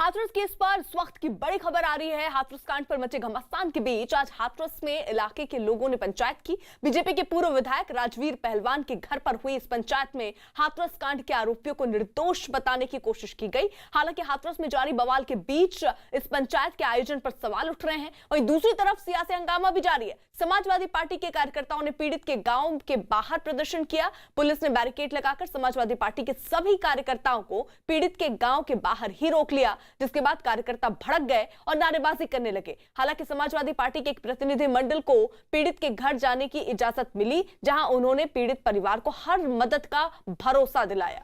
Hathras case पर इस वक्त की बड़ी खबर आ रही है। हाथरस कांड पर मचे घमासान के बीच आज हाथरस में इलाके के लोगों ने पंचायत की। बीजेपी के पूर्व विधायक राजवीर पहलवान के घर पर हुई इस पंचायत में हाथरस कांड के आरोपियों को निर्दोष बताने की कोशिश की गई। हालांकि हाथरस में जारी बवाल के बीच इस पंचायत के आयोजन पर सवाल उठ रहे हैं। वहीं दूसरी तरफ सियासी हंगामा भी जारी है। समाजवादी पार्टी के कार्यकर्ताओं ने पीड़ित के गांव के बाहर प्रदर्शन किया। पुलिस ने बैरिकेड लगाकर समाजवादी पार्टी के सभी कार्यकर्ताओं को पीड़ित के गांव के बाहर ही रोक लिया, जिसके बाद कार्यकर्ता भड़क गए और नारेबाजी करने लगे। हालांकि समाजवादी पार्टी के एक प्रतिनिधि मंडल को पीड़ित के घर जाने की इजाजत मिली, जहां उन्होंने पीड़ित परिवार को हर मदद का भरोसा दिलाया।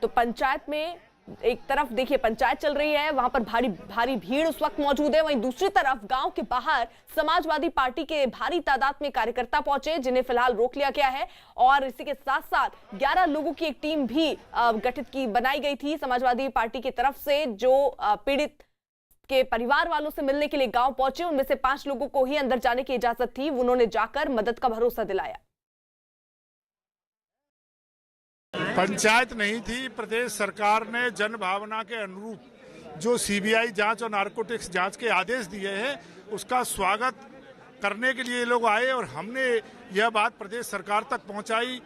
तो पंचायत में एक तरफ देखिए पंचायत चल रही है, वहां पर भारी भीड़ उस वक्त मौजूद है। वहीं दूसरी तरफ गांव के बाहर समाजवादी पार्टी के भारी तादाद में कार्यकर्ता पहुंचे, जिन्हें फिलहाल रोक लिया गया है। और इसी के साथ साथ 11 लोगों की एक टीम भी गठित बनाई गई थी समाजवादी पार्टी की तरफ से, जो पीड़ित के परिवार वालों से मिलने के लिए गांव पहुंचे। उनमें से 5 लोगों को ही अंदर जाने की इजाजत थी। उन्होंने जाकर मदद का भरोसा दिलाया। पंचायत नहीं थी, प्रदेश सरकार ने जन भावना के अनुरूप जो सीबीआई जांच और नारकोटिक्स जांच के आदेश दिए हैं, उसका स्वागत करने के लिए ये लोग आए और हमने यह बात प्रदेश सरकार तक पहुंचाई।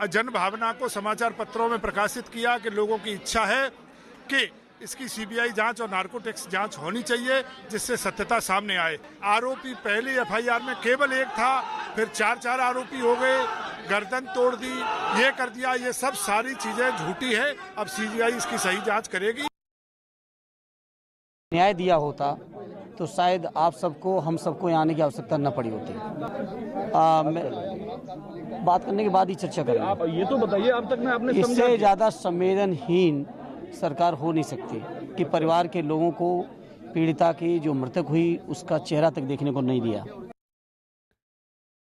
जन भावना को समाचार पत्रों में प्रकाशित किया कि लोगों की इच्छा है कि इसकी सीबीआई जांच और नारकोटिक्स जांच होनी चाहिए, जिससे सत्यता सामने आए। आरोपी पहले एफआईआर में केवल एक था, फिर 4 आरोपी हो गए, गर्दन तोड़ दी, ये कर दिया। ये सब सारी चीजें झूठी है। अब सीबीआई इसकी सही जांच करेगी। न्याय दिया होता तो शायद आप सबको हम सबको यहाँ आने की आवश्यकता न पड़ी होती। बात करने के बाद ही चर्चा करेंगे। आप ये तो बताइए, अब तक में आपने इससे ज्यादा संवेदनहीन सरकार हो नहीं सकती कि परिवार के लोगों को, पीड़िता की जो मृतक हुई, उसका चेहरा तक देखने को नहीं दिया।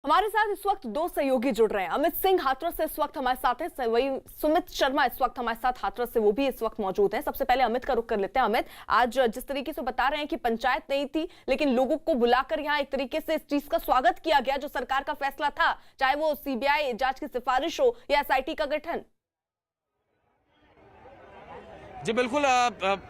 हमारे साथ इस वक्त 2 सहयोगी जुड़ रहे हैं। अमित सिंह हाथरस से इस वक्त हमारे साथ हैं, वही सुमित शर्मा इस वक्त हमारे साथ हाथरस से, वो भी इस वक्त मौजूद हैं। सबसे पहले अमित का रुख कर लेते हैं। अमित, आज जिस तरीके से बता रहे हैं कि पंचायत नहीं थी, लेकिन लोगों को बुलाकर यहाँ एक तरीके से इस चीज का स्वागत किया गया जो सरकार का फैसला था, चाहे वो सीबीआई जांच की सिफारिश हो या एसआईटी का गठन। जी बिल्कुल,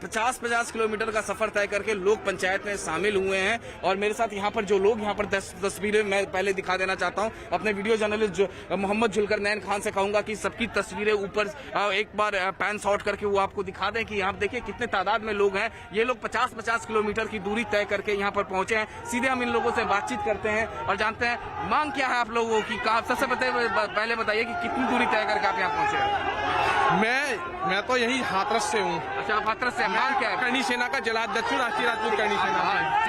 50 किलोमीटर का सफर तय करके लोग पंचायत में शामिल हुए हैं। और मेरे साथ यहाँ पर जो लोग, यहाँ पर तस्वीरें मैं पहले दिखा देना चाहता हूँ। अपने वीडियो जर्नलिस्ट मोहम्मद जुल्करनैन खान से कहूंगा कि सबकी तस्वीरें ऊपर एक बार पैन शॉट करके वो आपको दिखा दें कि यहाँ देखिए कितने तादाद में लोग हैं। ये लोग 50 किलोमीटर की दूरी तय करके यहाँ पर पहुंचे हैं। सीधे हम इन लोगों से बातचीत करते हैं और जानते हैं मांग क्या है आप लोगों की। सबसे पहले बताइए कि कितनी दूरी तय करके आप यहाँ पहुंचे हैं। मैं तो यही हाथरस से हूँ। अच्छा, आप हाथरस से। मांग क्या है? करणी सेना का जलाध्यक्ष, राष्ट्रीय राजपूत करणी सेना।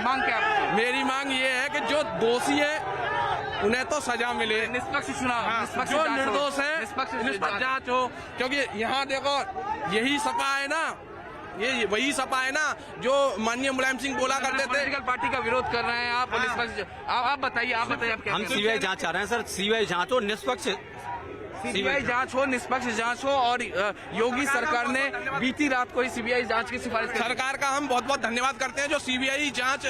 मांग क्या है? मेरी मांग ये है कि जो दोषी है उन्हें तो सजा मिले, निष्पक्ष चुनाव, जो निर्दोष है निष्पक्ष जांच हो। क्योंकि यहाँ देखो, यही सपा है ना, ये वही सपा है ना जो माननीय मुलायम सिंह बोला करते थे। पॉलिटिकल पार्टी का विरोध कर रहे हैं आप। आप बताइए आप क्या? हम सीबीआई जांच चाह रहे हैं सर। सीबीआई जांच हो, निष्पक्ष सीबीआई जांच हो, निष्पक्ष जांच हो। और योगी सरकार ने बीती रात को ही सीबीआई जांच की सिफारिश की। सरकार का हम बहुत बहुत धन्यवाद करते हैं जो सीबीआई जांच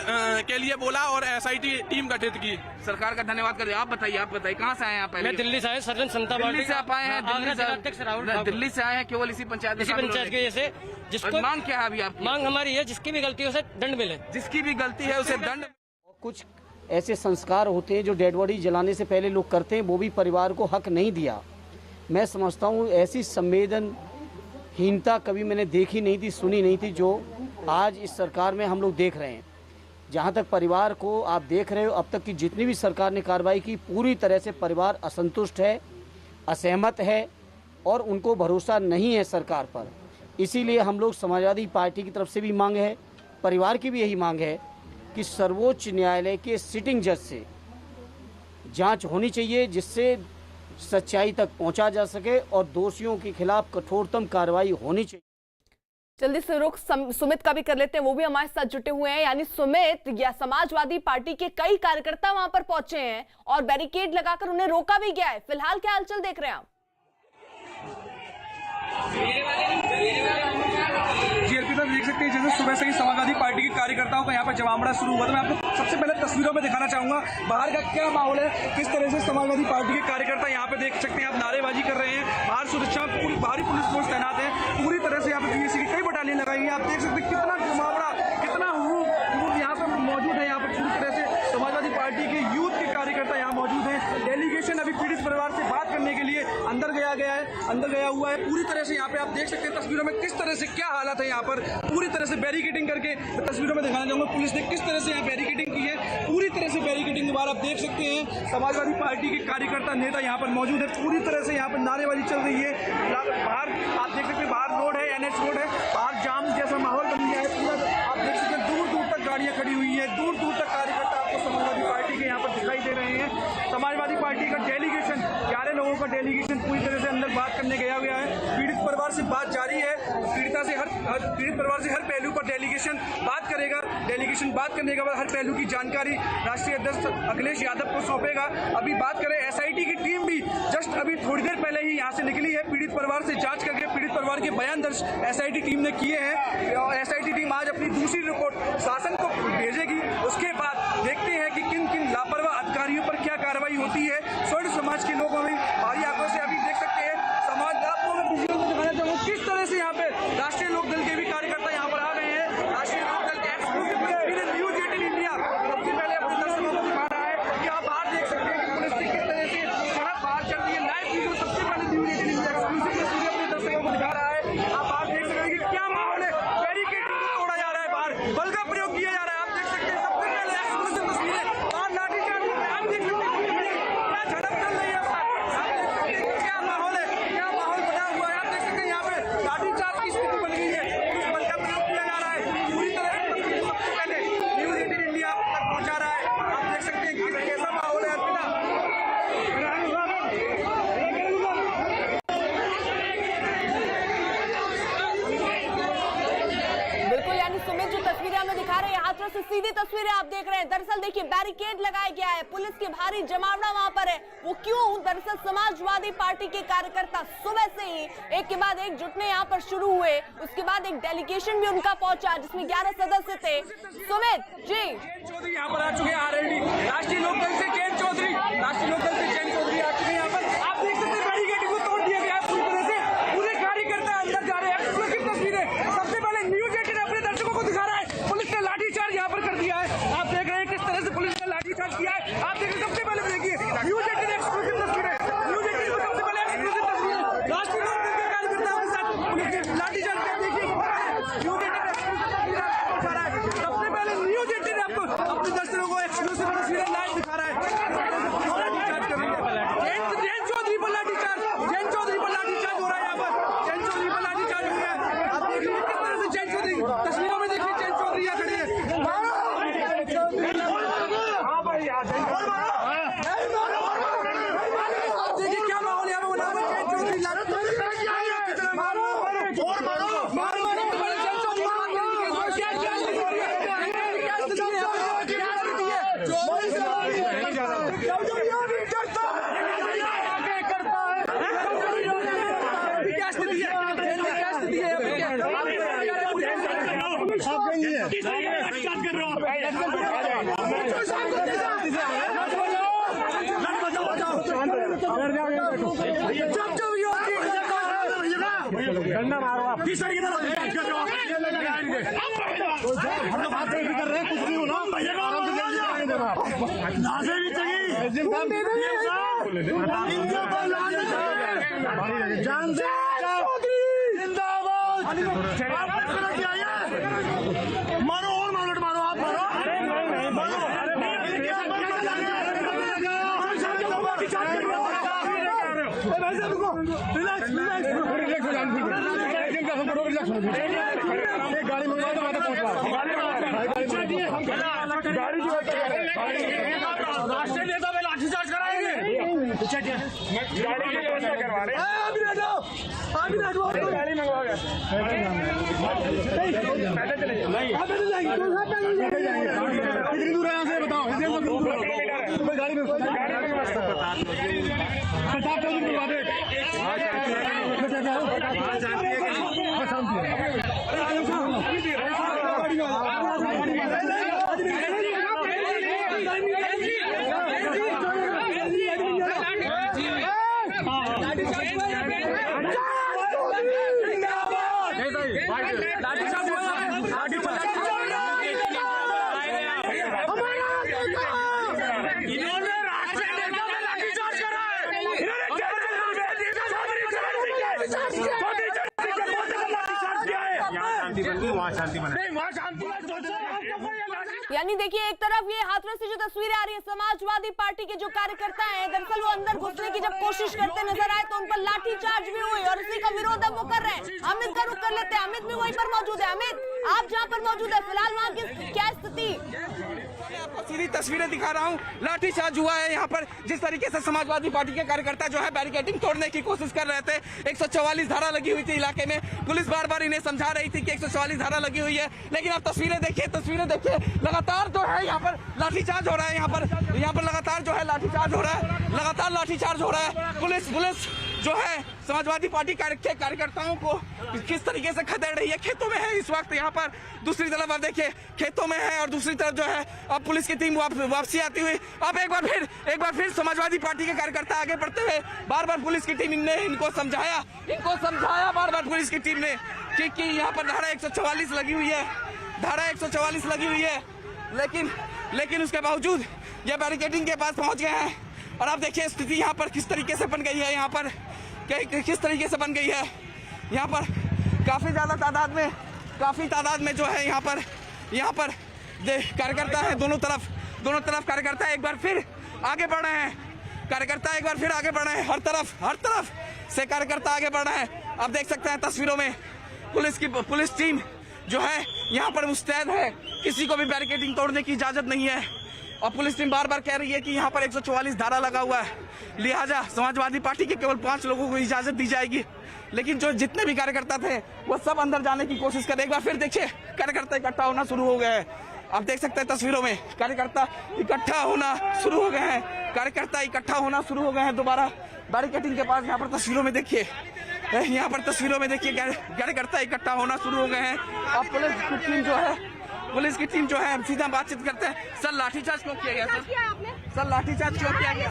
के लिए बोला और एसआईटी टीम गठित की। सरकार का धन्यवाद करते हैं। आप बताइए कहाँ से आए हैं आप? पहले मैं दिल्ली से आए, सर्जन जनता पार्टी। दिल्ली से आप आए हैं? दिल्ली से आए हैं केवल इसी पंचायत के वजह से। जिसको मांग क्या है अभी आपकी? मांग हमारी है जिसकी भी गलती है उसे दंड मिले। जिसकी भी गलती है उसे दंड। कुछ ऐसे संस्कार होते हैं जो डेड बॉडी जलाने से पहले लोग करते हैं, वो भी परिवार को हक नहीं दिया। मैं समझता हूँ ऐसी संवेदनहीनता कभी मैंने देखी नहीं थी, सुनी नहीं थी, जो आज इस सरकार में हम लोग देख रहे हैं। जहाँ तक परिवार को आप देख रहे हो, अब तक की जितनी भी सरकार ने कार्रवाई की, पूरी तरह से परिवार असंतुष्ट है, असहमत है और उनको भरोसा नहीं है सरकार पर। इसीलिए हम लोग समाजवादी पार्टी की तरफ से भी मांग है, परिवार की भी यही मांग है कि सर्वोच्च न्यायालय के सिटिंग जज से जाँच होनी चाहिए, जिससे सच्चाई तक पहुंचा जा सके और दोषियों के खिलाफ कठोरतम कार्रवाई होनी चाहिए। जल्दी से रुख सुमित का भी कर लेते हैं, वो भी हमारे साथ जुटे हुए हैं। यानी सुमित, या समाजवादी पार्टी के कई कार्यकर्ता वहां पर पहुंचे हैं और बैरिकेड लगाकर उन्हें रोका भी गया है। फिलहाल क्या हलचल देख रहे हैं आप? जी अर्पिता, देख सकते हैं जैसे सुबह से ही समाजवादी पार्टी के कार्यकर्ताओं का यहाँ पर जमावड़ा शुरू हुआ। तो मैं आपको सबसे पहले तस्वीरों में दिखाना चाहूंगा बाहर का क्या माहौल है, किस तरह से समाजवादी पार्टी के कार्यकर्ता यहाँ पे देख सकते हैं आप नारेबाजी कर रहे हैं। बाहर सुरक्षा पूरी भारी पुलिस फोर्स तैनात है। पूरी तरह से यहाँ पे पीएसी की कई बटालियन लगाई है। आप देख सकते हैं कितना जमावड़ा, कितना हुजूम यहाँ पे मौजूद है। यहाँ पे पूरी तरह से समाजवादी पार्टी के यूथ के कार्यकर्ता यहाँ मौजूद हैं। डेलीगेशन अभी पीड़ित परिवार से बात करने के लिए अंदर गया हुआ है। पूरी तरह से यहाँ पे आप देख सकते हैं तस्वीरों में किस तरह से क्या हालत है। यहाँ पर पूरी तरह से बैरिकेडिंग करके तस्वीरों में दिखाना चाहूंगा पुलिस ने किस तरह से यहाँ बैरिकेडिंग की है। पूरी तरह से बैरिकेडिंग के बाद आप देख सकते हैं समाजवादी पार्टी के कार्यकर्ता नेता यहाँ पर मौजूद है। पूरी तरह से यहाँ पर नारेबाजी चल रही है। बाहर आप देख सकते हैं, बाहर रोड है, NH रोड है, बाहर जाम जैसा माहौल बन गया है पूरा। आप देख सकते हैं दूर दूर तक गाड़ियां खड़ी हुई है, दूर दूर तक कार्यकर्ता आपको समाजवादी पार्टी के यहाँ पर दिखाई दे रहे हैं। समाजवादी पार्टी का डेलीगेशन, 11 लोगों का डेलीगेशन पूरी तरह से अंदर बात करने गया हुआ है। पीड़ित परिवार से बात जारी है। पीड़ित परिवार से हर पहलू पर डेलीगेशन बात करेगा। डेलीगेशन बात करने के बाद हर पहलू की जानकारी राष्ट्रीय अध्यक्ष अखिलेश यादव को सौंपेगा। अभी बात करें SIT की टीम भी जस्ट अभी थोड़ी देर पहले ही यहाँ से निकली है। पीड़ित परिवार से जांच करके पीड़ित परिवार के बयान दर्ज SIT टीम ने किए हैं। SIT टीम आज अपनी दूसरी रिपोर्ट शासन को भेजेगी। उसके बाद देखते हैं कि किन किन लापरवाह अधिकारियों पर क्या कार्रवाई होती है। स्वर्ण समाज के लोगों में भारी आक्रोश है। अभी देख सकते हैं समाज, आपको मैं विजुअल में दिखाना चाहूँगा किस तरह से यहाँ पे राष्ट्रीय लोकदल के भी कार्यकर्ता यहाँ पर आ गए हैं। राष्ट्रीय लोकदल के एक्सक्लूसिव तस्वीरें न्यूज 18 इंडिया सबसे पहले अपने दर्शकों को दिखा रहा है कि आप बाहर देख सकते हैं कि पुलिस ने किस तरह से सड़क बाहर चल रही है। लाइव वीडियो सबसे पहले न्यूज 18 इंडिया एक्सक्लूसिव तस्वीरें अपने दर्शकों को दिखा रहा है। आप बाहर देख सकते हैं कि क्या माहौल है। बैरिकेडिंग को तोड़ा जा रहा है, बाहर बल का प्रयोग किया जा रहा है। आप देख सकते हैं सबसे पहले एक्सक्लूसिव तस्वीरें, बाहर लाठीचार्ज, आप देख सकते हैं क्या झड़प चल रही है। आप देख सकते हैं क्या माहौल है, क्या माहौल बना हुआ है। आप देख सकते हैं यहाँ पे लाठीचार्ज की स्थिति बन गई है, पुलिस बल का प्रयोग किया जा रहा है। पूरी तरह से तस्वीरें सबसे पहले न्यूज 18 इंडिया आप तक पहुंचा रहा है। आप देख सकते हैं कि कैसा माहौल है। बिल्कुल, यानी सुमित जो तस्वीरें हमें दिखा रहे हैं, हाथरस से सीधी तस्वीरें आप देख रहे हैं। दरअसल देखिए बैरिकेड लगाया गया है, पुलिस की भारी जमावड़ा वहां पर है। वो क्यों? दरअसल समाजवादी पार्टी के कार्यकर्ता सुबह से ही एक के बाद एक जुटने यहाँ पर शुरू हुए। उसके बाद एक डेलीगेशन भी उनका पहुंचा जिसमें 11 सदस्य थे। सुमित जी, चौधरी यहाँ पर आ चुके हैं। RLD राष्ट्रीय लोकदल से जैन चौधरी, राष्ट्रीय लोकदल से जैन चौधरी आ चुके हैं यहाँ पर। आप देख सकते हैं बैरिकेडिंग को तोड़ दिया गया है पूरी तरह से। पूरे कार्यकर्ता अंदर जा रहे हैं। एक्सक्लूसिव तस्वीरें सबसे पहले न्यूज 18 अपने दर्शकों को दिखा रहा है। पुलिस ने लाठीचार्ज यहाँ पर कर दिया है। आप देख रहे हैं किस तरह से पुलिस ने लाठीचार्ज किया है। आप देख रहे हैं सबसे पहले देखिए न्यूज 18 एक्सक्लूसिव तस्वीरें, न्यूज 18 को सबसे पहले एक्सक्लूसिव तस्वीरें राष्ट्रीय लोकदल के कार्यकर्ताओं के साथ पुलिस ने लाठीचार्ज कर देखिए। न्यूज 18 एक्सक्लूसिव तस्वीरें पहुंचा रहा है। सबसे पहले न्यूज 18 आपको अपने दर्शकों को एक्सक्लूसिव तस्वीरें लाइव दिखा रहा है। लाठीचार्ज कर रही है। जैन चौधरी पर लाठीचार्ज, जैन चौधरी पर लाठीचार्ज हो रहा है। यहाँ पर जैन चौधरी पर लाठीचार्ज हो रहा है। आप देख लीजिए किस तरह से जैन चौधरी तस्वीरों में देखिए जैन चौधरी यहाँ खड़ी है। हाँ भाई, आप देखिए क्या माहौल यहाँ पे बना हुआ है। जैन चौधरी डंडा मारो आप किस तरीके से हम तो बात कर रहे हैं, कुछ नहीं होना नाजे भी चाहिए जान से जिंदाबाद। मारो और मारो, मारो आप मारो। गाड़ी मंगवा दो, राष्ट्रीय नेता में लाठीचार्ज कराएंगे। गाड़ी की व्यवस्था करवा रहे हैं। गाड़ी मंगवा गया, कितनी दूर है यहाँ से बताओ। गाड़ी में लाठीचार्ज इन्होंने राष्ट्रीय नेता पे लाठीचार्ज करा है। इन्होंने वहाँ शांति यानी देखिए, एक तरफ ये हाथरस से जो तस्वीरें आ रही है, समाजवादी पार्टी के जो कार्यकर्ता हैं, दरअसल वो अंदर घुसने की जब कोशिश करते नजर आए तो उन पर लाठीचार्ज भी हुई और उसी का विरोध अब वो कर रहे हैं। अमित का रुख कर लेते हैं, अमित भी वहीं पर मौजूद है। अमित, आप जहाँ पर मौजूद है, फिलहाल वहाँ की क्या स्थिति? सीधी तस्वीरें दिखा रहा हूँ, लाठीचार्ज हुआ है यहाँ पर। जिस तरीके से समाजवादी पार्टी के कार्यकर्ता जो है बैरिकेडिंग तोड़ने की कोशिश कर रहे थे, 144 धारा लगी हुई थी इलाके में। पुलिस बार बार इन्हें समझा रही थी कि 144 धारा लगी हुई है, लेकिन आप तस्वीरें देखिए, लगातार जो है यहाँ पर लाठीचार्ज हो रहा है। यहाँ पर लगातार जो है लाठीचार्ज हो रहा है, लगातार लाठीचार्ज हो रहा है। पुलिस जो है समाजवादी पार्टी के कार्यकर्ताओं को किस तरीके से खदेड़ रही है। खेतों में है इस वक्त यहाँ पर, दूसरी तरफ आप देखिए खेतों में है और दूसरी तरफ जो है अब पुलिस की टीम वापसी आती हुई। अब एक बार फिर समाजवादी पार्टी के कार्यकर्ता आगे बढ़ते हुए, बार बार पुलिस की टीम ने इनको समझाया बार बार पुलिस की टीम ने कि यहाँ पर धारा 144 लगी हुई है, धारा 144 लगी हुई है। लेकिन उसके बावजूद ये बैरिकेडिंग के पास पहुंच गए हैं और आप देखिए स्थिति यहाँ पर किस तरीके से बन गई है। यहाँ पर किस तरीके से बन गई है, यहाँ पर काफी ज्यादा तादाद में जो है यहाँ पर कार्यकर्ता है। दोनों तरफ कार्यकर्ता एक बार फिर आगे बढ़ रहे हैं, हर तरफ से कार्यकर्ता आगे बढ़ रहे हैं। आप देख सकते हैं तस्वीरों में पुलिस टीम जो है यहाँ पर मुस्तैद है, किसी को भी बैरिकेडिंग तोड़ने की इजाजत नहीं है। और पुलिस टीम बार बार कह रही है कि यहाँ पर 144 धारा लगा हुआ है, लिहाजा समाजवादी पार्टी के केवल 5 लोगों को इजाजत दी जाएगी। लेकिन जो जितने भी कार्यकर्ता थे वो सब अंदर जाने की कोशिश कर रहे। एक बार फिर देखिए कार्यकर्ता इकट्ठा होना शुरू हो गया है। आप देख सकते हैं तस्वीरों में कार्यकर्ता इकट्ठा होना शुरू हो गए हैं दोबारा बैरिकेडिंग के पास। यहाँ पर तस्वीरों में देखिए, कार्यकर्ता इकट्ठा होना शुरू हो गए हैं। और पुलिस की टीम जो है सीधा बातचीत करते हैं। सर लाठीचार्ज क्यों किया गया? सर लाठीचार्ज क्यों किया गया?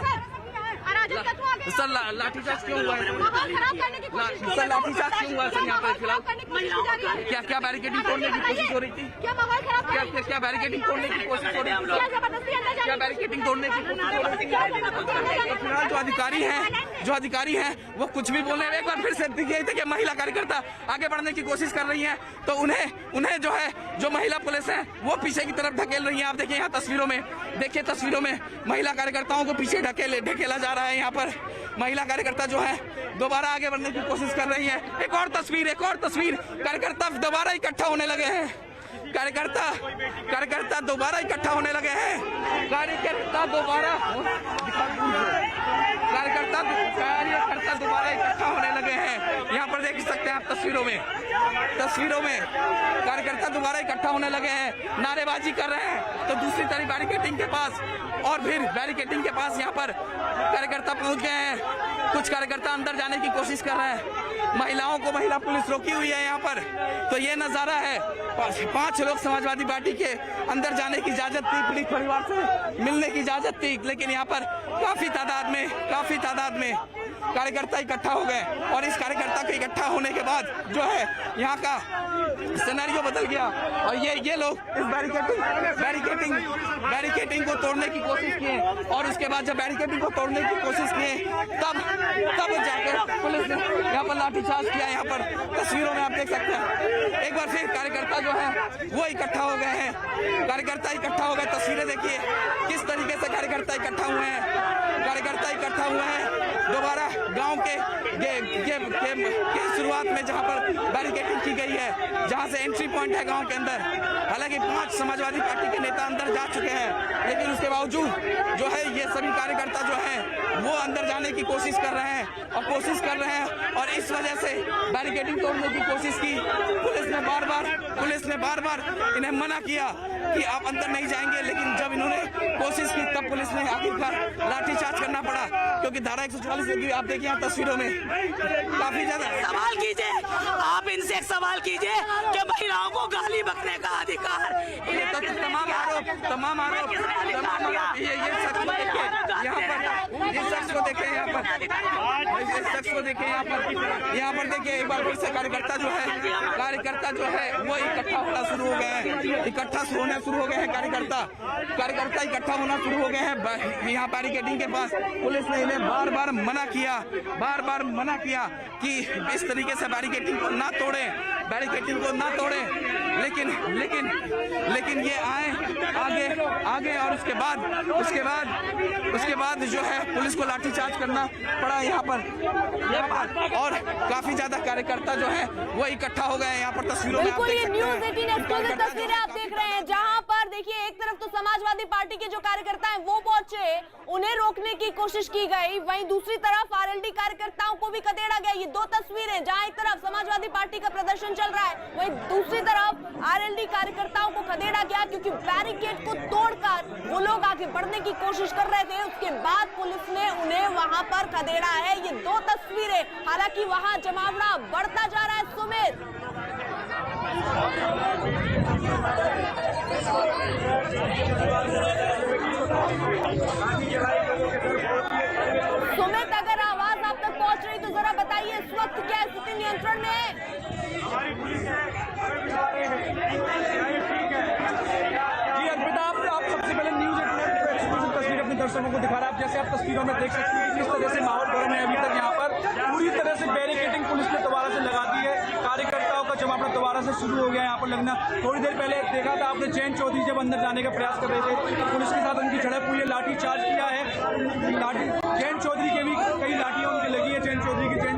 सर लाठीचार्ज क्यों हुआ? सर लाठीचार्ज क्यों हुआ सर यहाँ पर फिलहाल? क्या बैरिकेडिंग तोड़ने की कोशिश हो रही थी? क्या बैरिकेडिंग तोड़ने की कोशिश हो रही थी? क्या बैरिकेडिंग तोड़ने की कोशिश हो रही थी? फिलहाल जो अधिकारी हैं वो कुछ भी बोल रहे हैं। एक बार फिर से दिखे थे कि महिला कार्यकर्ता आगे बढ़ने की कोशिश कर रही हैं तो उन्हें जो महिला पुलिस है वो पीछे की तरफ ढकेल रही है। आप देखिए यहाँ तस्वीरों में महिला कार्यकर्ताओं को पीछे ढकेला जा रहा है। यहाँ पर महिला कार्यकर्ता जो है दोबारा आगे बढ़ने की कोशिश कर रही है। एक और तस्वीर कार्यकर्ता दोबारा इकट्ठा होने लगे हैं। कार्यकर्ता दोबारा इकट्ठा होने लगे हैं। कार्यकर्ता दोबारा इकट्ठा होने लगे हैं। यहाँ पर देख सकते हैं आप तस्वीरों में कार्यकर्ता दोबारा इकट्ठा होने लगे हैं, नारेबाजी कर रहे हैं। तो दूसरी तरफ बैरिकेडिंग के पास और फिर बैरिकेडिंग के पास यहाँ पर कार्यकर्ता पहुंच गए हैं। कुछ कार्यकर्ता अंदर जाने की कोशिश कर रहे हैं, महिलाओं को महिला पुलिस रोकी हुई है यहाँ पर। तो ये नजारा है, 5 लोग समाजवादी पार्टी के अंदर जाने की इजाजत थी, पुलिस परिवार से मिलने की इजाजत थी, लेकिन यहाँ पर काफी तादाद में कार्यकर्ता इकट्ठा हो गए। और इस कार्यकर्ता के इकट्ठा होने के बाद जो है यहाँ का सिनेरियो बदल गया और ये लोग इस बैरिकेडिंग को तोड़ने की कोशिश किए। और उसके बाद जब बैरिकेडिंग को तोड़ने की कोशिश किए तब जाकर पुलिस ने यहाँ पर लाठीचार्ज किया। यहाँ पर तस्वीरों में आप देख सकते हैं एक बार फिर कार्यकर्ता जो है वो इकट्ठा हो गए हैं। तस्वीरें देखिए किस तरीके से कार्यकर्ता इकट्ठा हुए हैं। दोबारा गांव के शुरुआत में जहां पर बैरिकेडिंग की गई है, जहां से एंट्री पॉइंट है गांव के अंदर, हालांकि 5 समाजवादी पार्टी के नेता अंदर जा चुके हैं, लेकिन उसके बावजूद जो है ये सभी कार्यकर्ता जो हैं वो अंदर जाने की कोशिश कर रहे हैं और इस वजह से बैरिकेडिंग तोड़ने की कोशिश की। पुलिस ने बार बार इन्हें मना किया कि आप अंदर नहीं जाएंगे, लेकिन जब इन्होंने कोशिश की तब पुलिस ने आखिरकार लाठीचार्ज करना पड़ा, क्योंकि धारा 144 लगी। आप देखिए यहाँ तस्वीरों में काफी ज्यादा। सवाल कीजिए, आप इनसे एक सवाल कीजिए कि महिलाओं को गाली बकने का अधिकार। ये तो तमाम आरोप ये शख्स को देखिए यहाँ पर, इस शख्स को देखें यहाँ पर यहाँ पर देखिए एक बार फिर से कार्यकर्ता जो है वो इकट्ठा होना शुरू हो गए हैं, इकट्ठा होना शुरू हो गए हैं कार्यकर्ता इकट्ठा होना शुरू हो गए हैं यहाँ बैरिकेडिंग के पास। पुलिस ने इन्हें बार बार मना किया कि इस तरीके से बैरिकेडिंग को ना तोड़ें, लेकिन ये आए आगे और उसके बाद जो है पुलिस को लाठीचार्ज करना पड़ा यहाँ पर और काफी ज्यादा कार्यकर्ता जो है वो इकट्ठा हो गए यहाँ पर। तस्वीरों में बिल्कुल ये न्यूज़ 18 एक्सक्लूसिव तस्वीरें आप देख रहे हैं, जहां पर देखिए एक तरफ तो समाजवादी पार्टी के जो कार्यकर्ता हैं वो पहुंचे, उन्हें रोकने की कोशिश की गई, वहीं दूसरी तरफ आरएलडी कार्यकर्ताओं को भी खदेड़ा गया। ये दो तस्वीरें, जहां एक तरफ समाजवादी पार्टी का प्रदर्शन चल रहा है, वहीं दूसरी तरफ आरएलडी कार्यकर्ताओं को खदेड़ा गया क्योंकि बैरिकेड को तोड़कर वो लोग आगे बढ़ने की कोशिश कर रहे थे। उसके बाद पुलिस ने उन्हें वहां पर खदेड़ा है। ये दो तस्वीरें, हालांकि वहां जमावड़ा बढ़ता जा रहा है। सुमित, अगर आवाज आप तक पहुंच रही तो जरा बताइए इस वक्त क्या स्थिति नियंत्रण में है? जी अर्पिता, आप सबसे पहले न्यूज़ 18 एक्सक्लूसिव तस्वीर अपने दर्शकों को दिखा रहा है। आप जैसे आप तस्वीरों में देख सकते हैं कि किस तरह से माहौल गर्म है। अभी तक यहाँ पर पूरी तरह से बैरिकेडिंग पुलिस ने दोबारा से लगा दी है। कार्यकर्ताओं का जमावड़ा दोबारा से शुरू हो गया यहाँ पर लगना। थोड़ी देर पहले देखा था आपने जैन चौधरी जब अंदर जाने का प्रयास कर रहे थे, पुलिस के साथ उनकी झड़प हुई है, लाठी चार्ज किया है। जैन चौधरी के भी कई लाठियां उनकी लगी है। जैन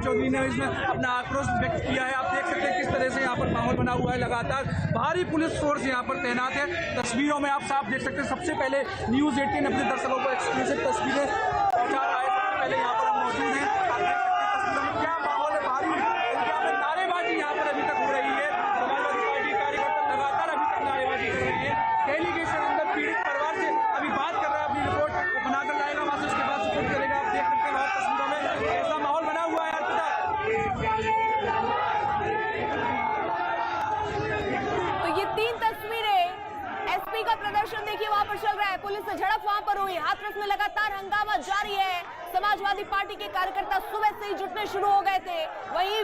चौधरी ने इसमें अपना आक्रोश व्यक्त किया है। आप देख सकते हैं किस तरह से यहाँ पर माहौल बना हुआ है। लगातार भारी पुलिस फोर्स यहाँ पर तैनात है। तस्वीरों में आप साफ देख सकते हैं। सबसे पहले न्यूज़ 18 अपने दर्शकों को एक्सक्लूसिव तस्वीरें पहुंचा रहा है। सबसे पहले यहाँ पर हम मौजूद हैं, आप देख सकते हैं तस्वीरों में क्या माहौल है। भारी संख्या में नारेबाजी यहाँ पर अभी तक हो रही है। समाजवादी पार्टी कार्यकर्ता लगातार अभी तक नारेबाजी कर रहे हैं। डेलीगेशन अंदर पीड़ित परिवार से अभी बात कर रहा है, अपनी रिपोर्ट बनाकर लाएगा, वहां से उसके बाद सुपुर्द करेगा। आप देख सकते हैं वहां तस्वीरों में ऐसा माहौल बना हुआ है। तो ये तीन तस्वीरें, एसपी का प्रदर्शन देखिए वहां पर चल रहा है, पुलिस से झड़प वहां पर हुई, हाथरस में लगातार हंगामा जारी है। समाजवादी पार्टी के कार्यकर्ता सुबह से ही जुटने शुरू हो गए थे। वहीं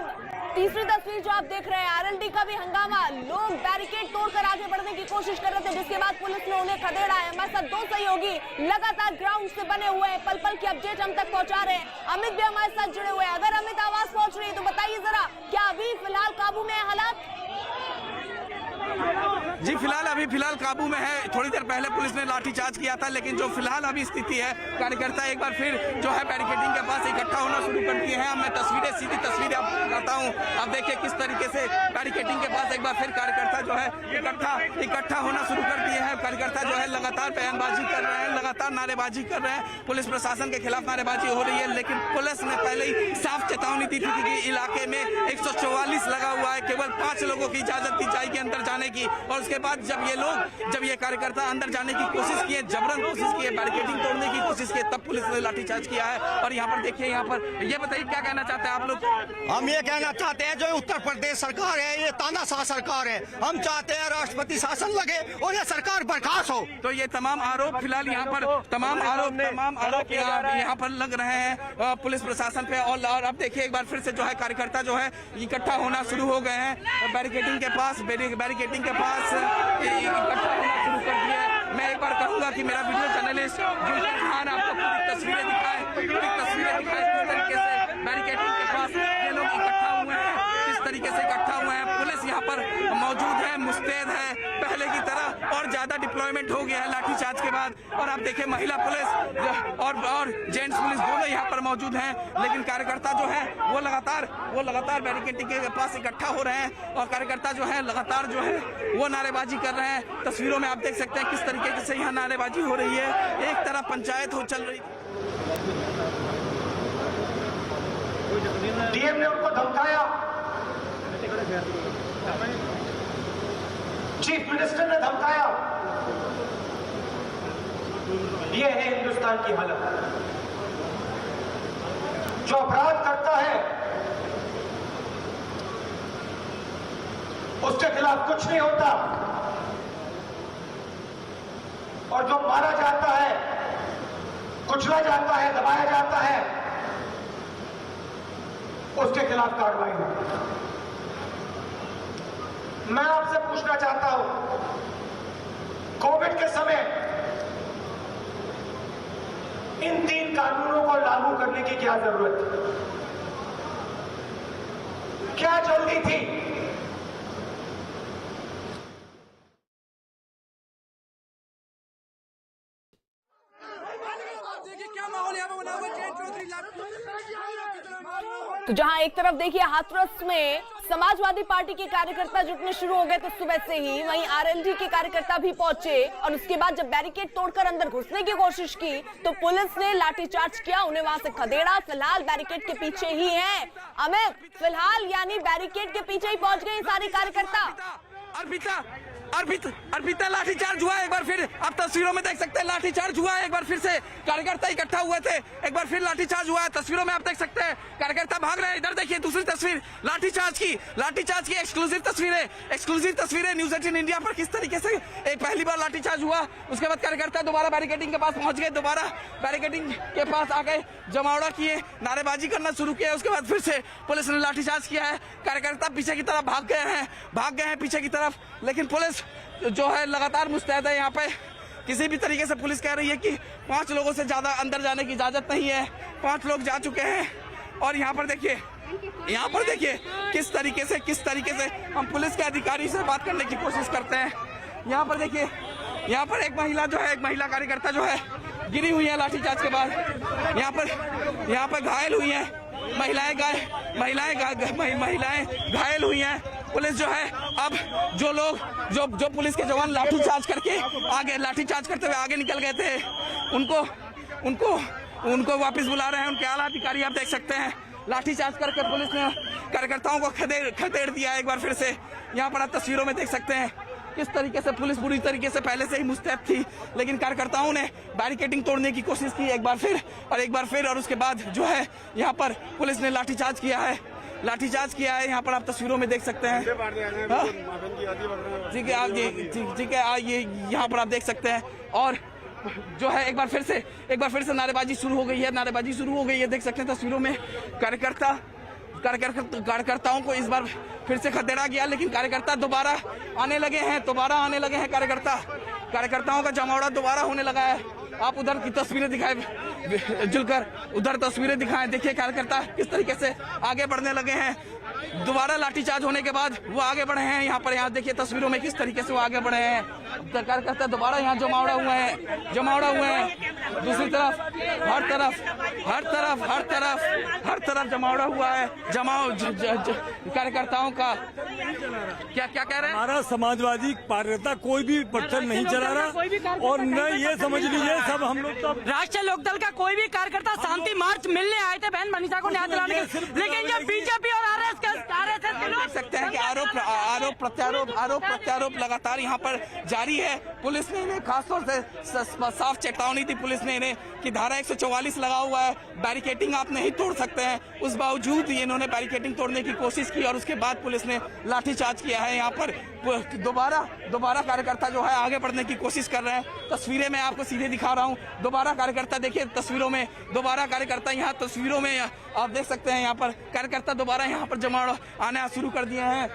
तीसरी तस्वीर जो आप देख रहे हैं, आरएलडी का भी हंगामा, लोग बैरिकेड तोड़कर आगे बढ़ने की कोशिश कर रहे थे, जिसके बाद पुलिस ने उन्हें खदेड़ा है। हमारे साथ दो सहयोगी लगातार ग्राउंड से बने हुए हैं, पल पल की अपडेट हम तक पहुंचा रहे हैं। अमित भी हमारे साथ जुड़े हुए हैं। अगर अमित आवाज पहुंच रही है तो बताइए जरा, क्या अभी फिलहाल काबू में है हालात? जी फिलहाल काबू में है। थोड़ी देर पहले पुलिस ने लाठीचार्ज किया था, लेकिन जो फिलहाल अभी स्थिति है, कार्यकर्ता एक बार फिर जो है बैरिकेडिंग के पास इकट्ठा होना शुरू कर दिए हैं। मैं सीधी तस्वीरें आपको दिखाता हूं। आप देखिए किस तरीके से बैरिकेडिंग के पास एक बार फिर कार्यकर्ता जो है इकट्ठा होना शुरू कर दिए हैं। कार्यकर्ता जो है लगातार बयानबाजी कर रहे हैं, लगातार नारेबाजी कर रहे हैं। पुलिस प्रशासन के खिलाफ नारेबाजी हो रही है, लेकिन पुलिस ने पहले ही साफ चेतावनी दी थी कि इलाके में 144 लगा हुआ है, केवल 5 लोगों की इजाजत दी जाएगी अंदर जाने की। और उसके बाद जब ये कार्यकर्ता अंदर जाने की कोशिश किए, जबरन कोशिश किए, बैरिकेडिंग तोड़ने की कोशिश की, तब पुलिस ने लाठीचार्ज किया है। और यहाँ पर देखिए, यहाँ पर ये बताइए क्या कहना चाहते हैं आप लोग? हम ये कहना चाहते हैं, जो उत्तर प्रदेश सरकार है ये तानाशाह सरकार है। हम चाहते हैं राष्ट्रपति शासन लगे और ये सरकार बर्खास्त हो। तो ये तमाम आरोप फिलहाल यहाँ पर तमाम आरोप यहाँ पर लग रहे हैं पुलिस प्रशासन पे। और अब देखिए एक बार फिर से जो है कार्यकर्ता जो है इकट्ठा होना शुरू हो गए हैं बैरिकेडिंग के पास इकट्ठा होना शुरू कर दिया। मैं एक बार कहूंगा कि मेरा वीडियो जर्नलिस्ट जुल्फिकार खान आपको पूरी तस्वीरें दिखाए किस तरीके से बैरिकेडिंग के पास ये लोग इकट्ठा हुए हैं, किस तरीके से इकट्ठा हुए हैं। पुलिस यहाँ पर मौजूद है, मुस्तैद है पहले की तरह, और ज्यादा डिप्लॉयमेंट हो गया है लाठीचार्ज के बाद। और आप देखिए महिला पुलिस और जेंट्स पुलिस दोनों यहाँ पर मौजूद हैं, लेकिन कार्यकर्ता जो है वो लगातार बैरिकेडिंग के पास इकट्ठा हो रहे हैं। और कार्यकर्ता जो है लगातार जो है वो नारेबाजी कर रहे हैं। तस्वीरों में आप देख सकते हैं किस तरीके से यहाँ नारेबाजी हो रही है। एक तरफ पंचायत हो चल रही, डीएम ने उनको धमकाया, चीफ मिनिस्टर ने धमकाया। ये है हिंदुस्तान की हालत। जो अपराध करता है उसके खिलाफ कुछ नहीं होता, और जो मारा जाता है, कुचला जाता है, दबाया जाता है, उसके खिलाफ कार्रवाई हो। मैं आपसे पूछना चाहता हूं, कोविड के समय इन 3 कानूनों को लागू करने की क्या जरूरत थी? क्या जल्दी थी? तो जहां एक तरफ देखिए हाथरस में समाजवादी पार्टी के कार्यकर्ता जुटने शुरू हो गए थे सुबह से ही, वहीं आरएलडी के कार्यकर्ता भी पहुंचे और उसके बाद जब बैरिकेड तोड़कर अंदर घुसने की कोशिश की तो पुलिस ने लाठीचार्ज किया, उन्हें वहां से खदेड़ा। फिलहाल बैरिकेड के पीछे ही हैं अमित, फिलहाल यानी बैरिकेड के पीछे ही पहुंच गए सारे कार्यकर्ता। अर्पिता लाठीचार्ज हुआ एक बार फिर, आप तस्वीरों में देख सकते हैं लाठीचार्ज हुआ है एक बार फिर से, कार्यकर्ता इकट्ठा हुए थे, एक बार फिर लाठीचार्ज हुआ है, तस्वीरों में आप देख सकते हैं कार्यकर्ता भाग रहे हैं। इधर देखिए दूसरी तस्वीर लाठीचार्ज की एक्सक्लूसिव तस्वीरें न्यूज 18 इंडिया पर किस तरीके से एक पहली बार लाठीचार्ज हुआ, उसके बाद कार्यकर्ता दोबारा बैरिकेडिंग के पास पहुंच गए, दोबारा बैरिकेडिंग के पास आ गए, जमावड़ा किए, नारेबाजी करना शुरू किया, उसके बाद फिर से पुलिस ने लाठीचार्ज किया है। कार्यकर्ता पीछे की तरफ भाग गए हैं पीछे की तरफ, लेकिन पुलिस जो है लगातार मुस्तैद है। यहाँ पे किसी भी तरीके से पुलिस कह रही है कि 5 लोगों से ज्यादा अंदर जाने की इजाजत नहीं है, 5 लोग जा चुके हैं। और यहाँ पर देखिए किस तरीके से हम पुलिस के अधिकारी से बात करने की कोशिश करते हैं। यहाँ पर देखिए, यहाँ पर एक महिला कार्यकर्ता जो है गिरी हुई है लाठीचार्ज के बाद, यहाँ पर घायल हुई है, महिलाएं घायल हुई हैं। पुलिस जो है अब जो पुलिस के जवान लाठीचार्ज करते हुए आगे निकल गए थे, उनको वापस बुला रहे हैं। उनके आला अधिकारी आप देख सकते हैं, लाठीचार्ज करके पुलिस ने कार्यकर्ताओं को खदेड़ दिया एक बार फिर से। यहाँ पर आप तस्वीरों में देख सकते हैं किस तरीके से पुलिस बुरी तरीके से पहले से ही मुस्तैद थी, लेकिन कार्यकर्ताओं ने बैरिकेडिंग तोड़ने की कोशिश की एक बार फिर, और उसके बाद जो है यहाँ पर पुलिस ने लाठीचार्ज किया है। यहाँ पर आप तस्वीरों में देख सकते हैं। ठीक है, ये यहाँ पर आप देख सकते हैं। और जो है एक बार फिर से नारेबाजी शुरू हो गई है, देख सकते हैं तस्वीरों में। कार्यकर्ताओं को इस बार फिर से खदेड़ा गया, लेकिन कार्यकर्ता दोबारा आने लगे हैं कार्यकर्ताओं का जमावड़ा दोबारा होने लगा है। आप उधर की तस्वीरें दिखाएं, उधर तस्वीरें दिखाएं, देखिए कार्यकर्ता किस तरीके से आगे बढ़ने लगे हैं। दोबारा लाठीचार्ज होने के बाद वो आगे बढ़े हैं। यहाँ देखिए तस्वीरों में किस तरीके से वो आगे बढ़े हैं। कार्यकर्ता दोबारा यहाँ जमावड़ा हुए हैं। दूसरी तरफ हर तरफ जमावड़ा हुआ है। कार्यकर्ताओं का क्या कह रहे हैं? हमारा समाजवादी कार्यकर्ता कोई भी पत्थर नहीं चला रहा, और न ये समझ लीजिए सब हम लोग तो राष्ट्रीय लोकदल का कोई भी कार्यकर्ता शांति मार्च मिलने आए थे बहन मनीषा को न्याय दिलाने के, लेकिन जब बीजेपी और आरएसएस देख सकते हैं कि आरोप प्रत्यारोप लगातार यहाँ पर जारी है। पुलिस ने इन्हें खासतौर से साफ चेतावनी दी पुलिस ने इन्हें कि धारा 144 लगा हुआ है, बैरिकेडिंग आप नहीं तोड़ सकते हैं। उस बावजूद इन्होंने बैरिकेडिंग तोड़ने की कोशिश की और उसके बाद पुलिस ने लाठीचार्ज किया है। यहाँ पर दोबारा कार्यकर्ता जो है आगे बढ़ने की कोशिश कर रहे हैं। तस्वीरें मैं आपको सीधे दिखा रहा हूँ। दोबारा कार्यकर्ता देखिए तस्वीरों में, यहाँ तस्वीरों में आप देख सकते हैं। यहाँ पर कार्यकर्ता दोबारा यहाँ पर जमावड़ा आना शुरू कर दिए हैं,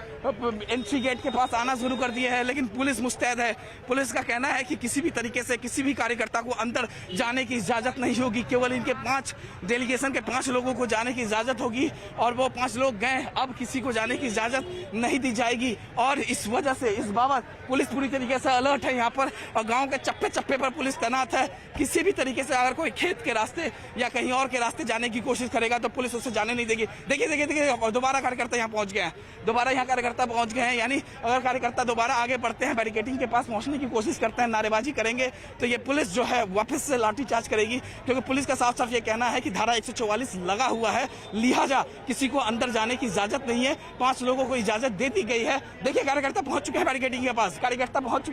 एंट्री गेट के पास आना शुरू कर दिए हैं, लेकिन पुलिस मुस्तैद है। पुलिस का कहना है कि किसी भी तरीके से किसी भी कार्यकर्ता को अंदर जाने की इजाजत नहीं होगी, केवल इनके 5 डेलीगेशन के 5 लोगों को जाने की इजाजत होगी और वो 5 लोग गए, अब किसी को जाने की इजाजत नहीं दी जाएगी। और इस वजह से इस बाबत पुलिस पूरी तरीके से अलर्ट है यहाँ पर, और गाँव के चप्पे पर पुलिस तैनात है। किसी भी तरीके से अगर कोई खेत के रास्ते या कहीं और के रास्ते जाने की कोशिश करेगा तो पुलिस उससे जाने नहीं देगी। देखिए दोबारा कार्यकर्ता यहाँ पहुंच गए हैं, यानी अगर कार्यकर्ता दोबारा आगे बढ़ते हैं, बैरिकेडिंग के पास पहुंचने की कोशिश करते हैं, नारेबाजी करेंगे, तो ये पुलिस जो है वापस से लाठीचार्ज करेगी, क्योंकि पुलिस का साफ ये कहना है कि धारा 144 लगा हुआ है, लिहाजा किसी को अंदर जाने की इजाजत नहीं है। 5 लोगों को इजाजत दे दी गई है। देखिए कार्यकर्ता पहुंच चुके हैं बैरिकेडिंग के पास, कार्यकर्ता पहुंच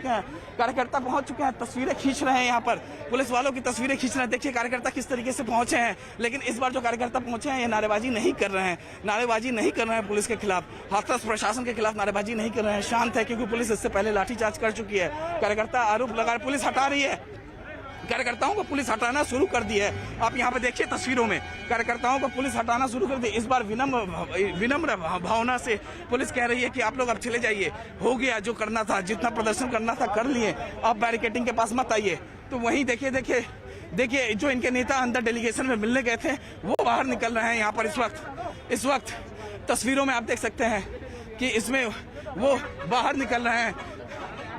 चुके हैं, तस्वीरें खींच रहे हैं। यहाँ पर पुलिस वालों की तस्वीरें खींच रहे हैं। देखिए कार्यकर्ता किस तरीके से पहुंचे हैं, लेकिन इस बार जो कार्यकर्ता पहुंचे हैं ये नारेबाजी नहीं कर रहे हैं पुलिस के खिलाफ, हाथरस प्रशासन के खिलाफ नारेबाजी नहीं कर रहे हैं, शांत है, क्योंकि पुलिस इससे पहले लाठीचार्ज कर चुकी है। कार्यकर्ता आरोप लगा, पुलिस हटा रही है, कार्यकर्ताओं को पुलिस हटाना शुरू कर दी है। आप यहाँ पे देखिए तस्वीरों में कार्यकर्ताओं को पुलिस हटाना शुरू कर दी। इस बार विनम्र भावना से पुलिस कह रही है कि आप लोग अब चले जाइए, हो गया जो करना था, जितना प्रदर्शन करना था कर लिए, अब बैरिकेडिंग के पास मत आइए। तो वहीं देखिए जो इनके नेता अंदर डेलीगेशन में मिलने गए थे वो बाहर निकल रहे हैं। यहाँ पर इस वक्त तस्वीरों में आप देख सकते हैं कि इसमें वो बाहर निकल रहे हैं,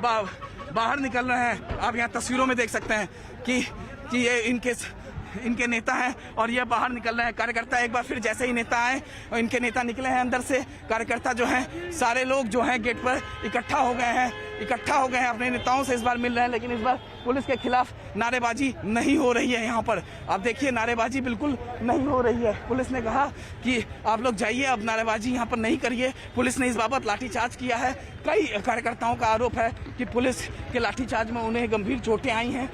बाहर निकल रहे हैं। आप यहाँ तस्वीरों में देख सकते हैं कि ये इनके नेता हैं और ये बाहर निकल रहे हैं। कार्यकर्ता एक बार फिर जैसे ही नेता आए और इनके नेता निकले हैं अंदर से, कार्यकर्ता जो हैं सारे लोग जो हैं गेट पर इकट्ठा हो गए हैं अपने नेताओं से इस बार मिल रहे हैं। लेकिन इस बार पुलिस के खिलाफ नारेबाजी नहीं हो रही है। यहाँ पर आप देखिए नारेबाजी बिल्कुल नहीं हो रही है। पुलिस ने कहा कि आप लोग जाइए, अब नारेबाजी यहाँ पर नहीं करिए। पुलिस ने इस बाबत लाठीचार्ज किया है। कई कार्यकर्ताओं का आरोप है कि पुलिस के लाठीचार्ज में उन्हें गंभीर चोटें आई हैं।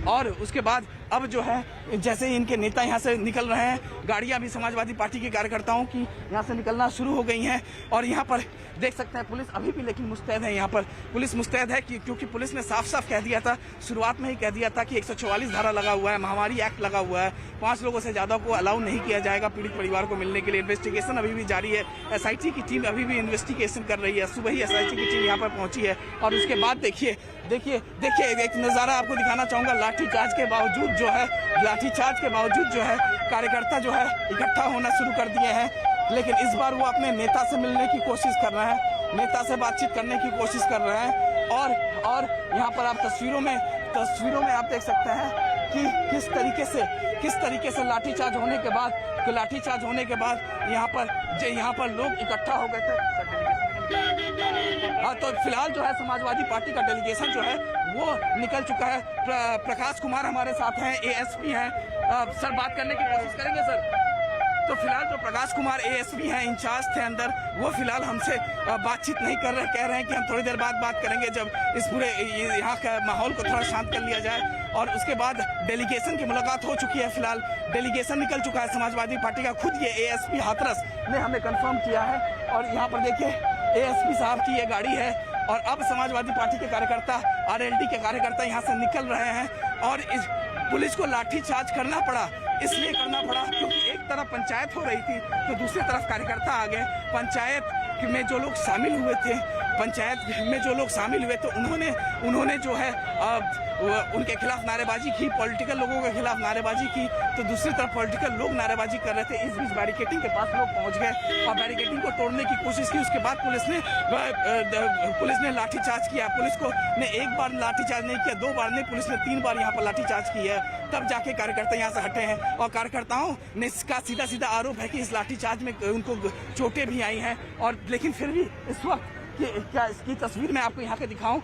और उसके बाद अब जो है जैसे ही इनके नेता यहाँ से निकल रहे हैं, गाड़ियाँ भी समाजवादी पार्टी के कार्यकर्ताओं की यहाँ से निकलना शुरू हो गई हैं। और यहाँ पर देख सकते हैं पुलिस अभी भी लेकिन मुस्तैद है। यहाँ पर पुलिस मुस्तैद है क्योंकि पुलिस ने साफ साफ कह दिया था, शुरुआत में ही कह दिया था कि 144 धारा लगा हुआ है, महामारी एक्ट लगा हुआ है, 5 लोगों से ज़्यादा को अलाउ नहीं किया जाएगा पीड़ित परिवार को मिलने के लिए। इन्वेस्टिगेशन अभी भी जारी है, SIT की टीम अभी भी इन्वेस्टिगेशन कर रही है। सुबह ही SIT की टीम यहाँ पर पहुँची है। और उसके बाद देखिए एक नज़ारा आपको दिखाना चाहूँगा। लाठीचार्ज के बावजूद जो है कार्यकर्ता जो है इकट्ठा होना शुरू कर दिए हैं। लेकिन इस बार वो अपने नेता से मिलने की कोशिश कर रहे हैं, नेता से बातचीत करने की कोशिश कर रहे हैं। और यहाँ पर आप तस्वीरों में आप देख सकते हैं कि किस तरीके से लाठीचार्ज होने के बाद यहाँ पर लोग इकट्ठा हो गए थे। हाँ, तो फिलहाल जो है समाजवादी पार्टी का डेलीगेशन जो है वो निकल चुका है। प्रकाश कुमार हमारे साथ हैं, ASP हैं। सर बात करने की कोशिश करेंगे सर। तो फिलहाल जो प्रकाश कुमार ASP हैं, इंचार्ज थे अंदर, वो फिलहाल हमसे बातचीत नहीं कर रहे, कह रहे हैं कि हम थोड़ी देर बाद बात करेंगे जब इस पूरे यहाँ का माहौल को थोड़ा शांत कर लिया जाए। और उसके बाद डेलीगेशन की मुलाकात हो चुकी है। फिलहाल डेलीगेशन निकल चुका है समाजवादी पार्टी का। खुद ये ASP हाथरस ने हमें कंफर्म किया है। और यहाँ पर देखिए ASP साहब की ये गाड़ी है और अब समाजवादी पार्टी के कार्यकर्ता, RLD के कार्यकर्ता यहाँ से निकल रहे हैं। और इस पुलिस को लाठीचार्ज करना पड़ा, इसलिए करना पड़ा क्योंकि एक तरफ पंचायत हो रही थी तो दूसरी तरफ कार्यकर्ता आ गए। पंचायत में जो लोग शामिल हुए तो उन्होंने जो है उनके खिलाफ नारेबाजी की, पॉलिटिकल लोगों के खिलाफ नारेबाजी की। तो दूसरी तरफ पॉलिटिकल लोग नारेबाजी कर रहे थे। इस बीच बैरिकेडिंग के पास लोग पहुंच गए और बैरिकेडिंग को तोड़ने की कोशिश की। उसके बाद पुलिस ने लाठीचार्ज किया। पुलिस को ने एक बार लाठीचार्ज नहीं किया, 2 बार नहीं, पुलिस ने 3 बार यहाँ पर लाठीचार्ज किया है। तब जाके कार्यकर्ता यहाँ से हटे हैं। और कार्यकर्ताओं ने इसका सीधा आरोप है कि इस लाठीचार्ज में उनको चोटें भी आई हैं। और लेकिन फिर भी इस वक्त क्या इसकी तस्वीर मैं आपको यहाँ के दिखाऊं,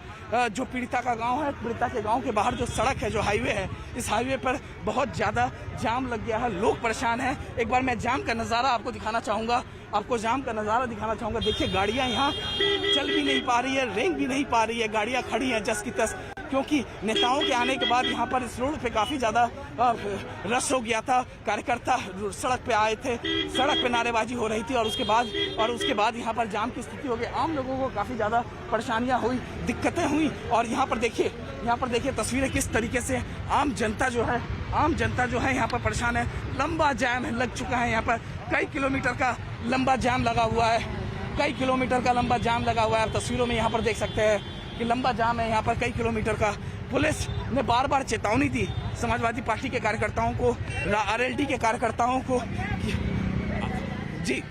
जो पीड़िता का गांव है, पीड़िता के गांव के बाहर जो सड़क है, जो हाईवे है, इस हाईवे पर बहुत ज़्यादा जाम लग गया है, लोग परेशान हैं। एक बार मैं जाम का नज़ारा आपको दिखाना चाहूँगा, देखिए गाड़ियाँ यहाँ चल भी नहीं पा रही है, रेंग भी नहीं पा रही है, गाड़ियाँ खड़ी हैं जस की तस, क्योंकि नेताओं के आने के बाद यहाँ पर इस रोड पे काफ़ी ज़्यादा रश हो गया था। कार्यकर्ता सड़क पे आए थे, सड़क पे नारेबाजी हो रही थी और उसके बाद यहाँ पर जाम की स्थिति हो गई। आम लोगों को काफ़ी ज़्यादा परेशानियाँ हुई, दिक्कतें हुई। और यहाँ पर देखिए तस्वीरें किस तरीके से आम जनता जो है यहाँ पर परेशान है। लंबा जाम लग चुका है, यहाँ पर कई किलोमीटर का लंबा जाम लगा हुआ है। आप तस्वीरों में यहाँ पर देख सकते हैं कि लंबा जाम है यहाँ पर कई किलोमीटर का। पुलिस ने बार चेतावनी दी समाजवादी पार्टी के कार्यकर्ताओं को, RLD के कार्यकर्ताओं को। जी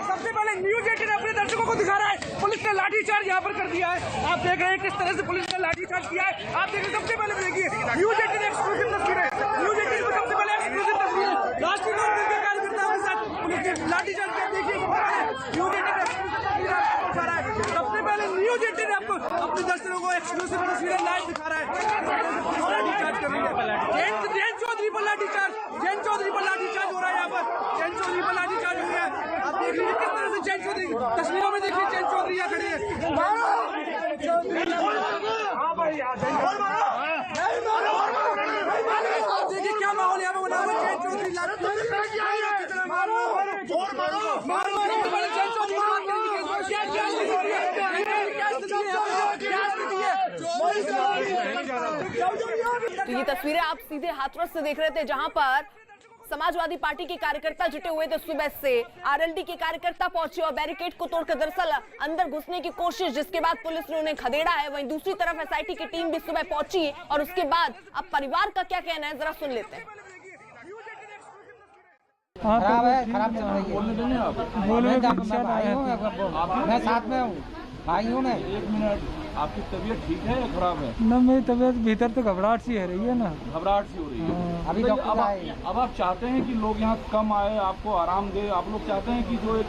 सबसे पहले न्यूज़ 18 अपने दर्शकों को दिखा रहा है, पुलिस ने लाठीचार्ज यहाँ पर कर दिया है। आप देख रहे हैं किस तरह से पुलिस ने लाठीचार्ज किया है। आप देखिए, सबसे पहले देखिए न्यूज़ 18 एक्सक्लूसिव तस्वीरें, न्यूज़ 18 को सबसे पहले एक्सक्लूसिव तस्वीरें, राष्ट्रीय लोकदल के कार्यकर्ताओं के साथ पुलिस ने लाठीचार्ज किया। देखिए न्यूज़ 18 एक्सक्लूसिव तस्वीरें आपको दिखा रहा है। सबसे पहले न्यूज़ 18 आपको अपने दर्शकों को एक्सक्लूसिव तस्वीरें लाइव दिखा रहा है। लाठीचार्ज कर रही है, जैन चौधरी पर लाठीचार्ज हो रहा है। यहाँ पर जैन चौधरी पर लाठीचार्ज हो रहा है। आप देख लीजिए किस तरह से जैन चौधरी, तस्वीरों में देखिए जैन चौधरी यहाँ खड़े हैं। देखिए क्या माहौल यहाँ पे बना हुआ है। जैन चौधरी तो ये तस्वीरें आप सीधे हाथरस से देख रहे थे, जहां पर समाजवादी पार्टी के कार्यकर्ता जुटे हुए थे। सुबह से आरएलडी के कार्यकर्ता पहुंचे और बैरिकेड को तोड़कर दरअसल अंदर घुसने की कोशिश, जिसके बाद पुलिस ने उन्हें खदेड़ा है। वहीं दूसरी तरफ एसआईटी की टीम भी सुबह पहुंची और उसके बाद अब परिवार का क्या कहना है, जरा सुन लेते हैं। खराब है, खराब चल रही है। मैं साथ में हूँ, भाई हूँ मैं। एक मिनट, आपकी तबीयत ठीक है या खराब है? ना मेरी तबीयत भीतर तो घबराहट सी हो रही है ना। घबराहट सी हो रही है। अभी अब आप चाहते हैं कि लोग यहाँ कम आए, आपको आराम दे, आप लोग चाहते हैं कि जो एक